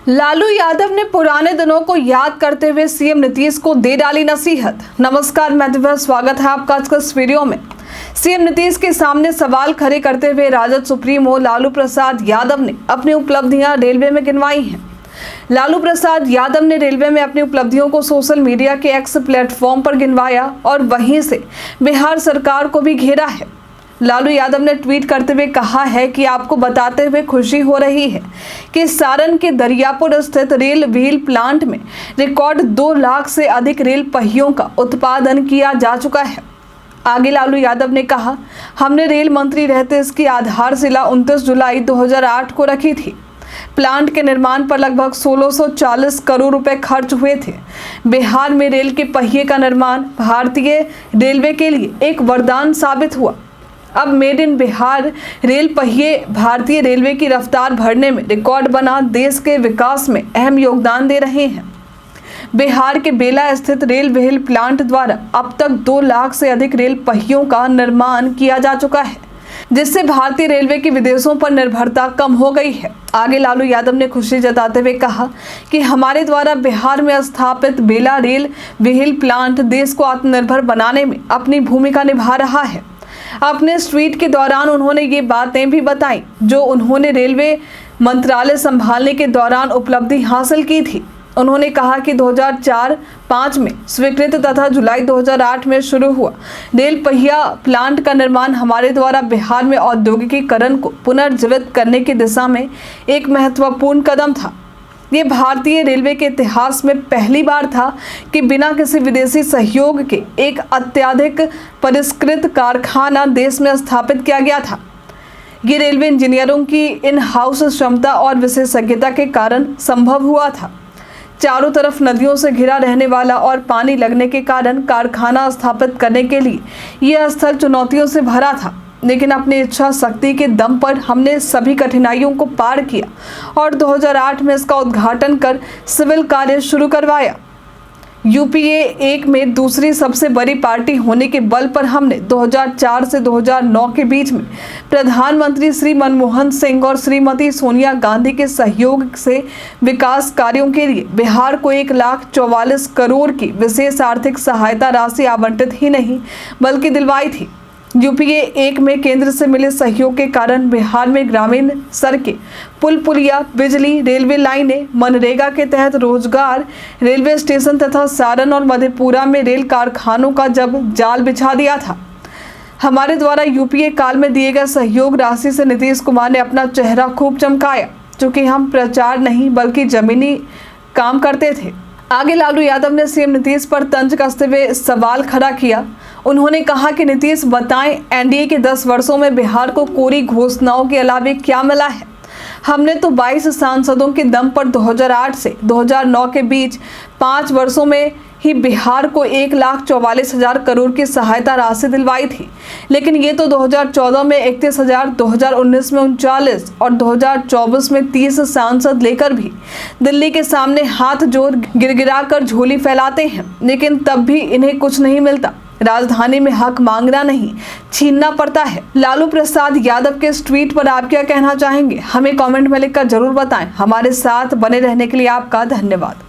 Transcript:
लालू यादव ने पुराने दिनों को याद करते हुए सीएम नीतीश को दे डाली नसीहत। नमस्कार, मैं दिव्या, स्वागत है आपका आज के इस वीडियो में। सीएम नीतीश के सामने सवाल खड़े करते हुए राजद सुप्रीमो लालू प्रसाद यादव ने अपनी उपलब्धियां रेलवे में गिनवाई हैं। लालू प्रसाद यादव ने रेलवे में अपनी उपलब्धियों को सोशल मीडिया के एक्स प्लेटफॉर्म पर गिनवाया और वहीं से बिहार सरकार को भी घेरा है। लालू यादव ने ट्वीट करते हुए कहा है कि आपको बताते हुए खुशी हो रही है कि सारण के दरियापुर स्थित रेल व्हील प्लांट में रिकॉर्ड 2 लाख से अधिक रेल पहियों का उत्पादन किया जा चुका है। आगे लालू यादव ने कहा, हमने रेल मंत्री रहते इसकी आधारशिला 29 जुलाई 2008 को रखी थी। प्लांट के निर्माण पर लगभग 1640 करोड़ रुपए खर्च हुए थे। बिहार में रेल के पहिए का निर्माण भारतीय रेलवे के लिए एक वरदान साबित हुआ। अब मेड इन बिहार रेल पहिए भारतीय रेलवे की रफ्तार भरने में रिकॉर्ड बना देश के विकास में अहम योगदान दे रहे हैं। बिहार के बेला स्थित रेल व्हील प्लांट द्वारा अब तक 2 लाख से अधिक रेल पहियों का निर्माण किया जा चुका है, जिससे भारतीय रेलवे की विदेशों पर निर्भरता कम हो गई है। आगे लालू यादव ने खुशी जताते हुए कहा कि हमारे द्वारा बिहार में स्थापित बेला रेल व्हील प्लांट देश को आत्मनिर्भर बनाने में अपनी भूमिका निभा रहा है। अपने इस ट्वीट के दौरान उन्होंने ये बातें भी बताई जो उन्होंने रेलवे मंत्रालय संभालने के दौरान उपलब्धि हासिल की थी। उन्होंने कहा कि 2004-05 में स्वीकृत तथा जुलाई 2008 में शुरू हुआ रेल पहिया प्लांट का निर्माण हमारे द्वारा बिहार में औद्योगिकीकरण को पुनर्जीवित करने की दिशा में एक महत्वपूर्ण कदम था। ये भारतीय रेलवे के इतिहास में पहली बार था कि बिना किसी विदेशी सहयोग के एक अत्यधिक परिष्कृत कारखाना देश में स्थापित किया गया था। ये रेलवे इंजीनियरों की इन हाउस क्षमता और विशेषज्ञता के कारण संभव हुआ था। चारों तरफ नदियों से घिरा रहने वाला और पानी लगने के कारण कारखाना स्थापित करने के लिए यह स्थल चुनौतियों से भरा था, लेकिन अपनी इच्छा शक्ति के दम पर हमने सभी कठिनाइयों को पार किया और 2008 में इसका उद्घाटन कर सिविल कार्य शुरू करवाया। यूपीए 1 में दूसरी सबसे बड़ी पार्टी होने के बल पर हमने 2004 से 2009 के बीच में प्रधानमंत्री श्री मनमोहन सिंह और श्रीमती सोनिया गांधी के सहयोग से विकास कार्यों के लिए बिहार को 1,44 करोड़ की विशेष आर्थिक सहायता राशि आवंटित ही नहीं बल्कि दिलवाई थी। यूपीए 1 में केंद्र से मिले सहयोग के कारण बिहार में ग्रामीण सड़कें, पुल पुलिया, बिजली, रेलवे लाइनें, मनरेगा के तहत रोजगार, रेलवे स्टेशन तथा सारण और मधेपुरा में रेल कारखानों का जब जाल बिछा दिया था। हमारे द्वारा यूपीए काल में दिए गए सहयोग राशि से नीतीश कुमार ने अपना चेहरा खूब चमकाया, चूँकि हम प्रचार नहीं बल्कि जमीनी काम करते थे। आगे लालू यादव ने सीएम नीतीश पर तंज कसते हुए सवाल खड़ा किया। उन्होंने कहा कि नीतीश बताएं, एनडीए के 10 वर्षों में बिहार को कोरी घोषणाओं के अलावा क्या मिला है? हमने तो 22 सांसदों के दम पर 2008 से 2009 के बीच 5 वर्षों में ही बिहार को 1,44,000 करोड़ की सहायता राशि दिलवाई थी, लेकिन ये तो 2014 में 31,000, 2019 में 39 और 2024 में 30 सांसद लेकर भी दिल्ली के सामने हाथ जोड़ गिड़गिड़ा कर झोली फैलाते हैं, लेकिन तब भी इन्हें कुछ नहीं मिलता। राजधानी में हक मांगना नहीं, छीनना पड़ता है। लालू प्रसाद यादव के इस ट्वीट पर आप क्या कहना चाहेंगे? हमें कमेंट में लिखकर जरूर बताएं। हमारे साथ बने रहने के लिए आपका धन्यवाद।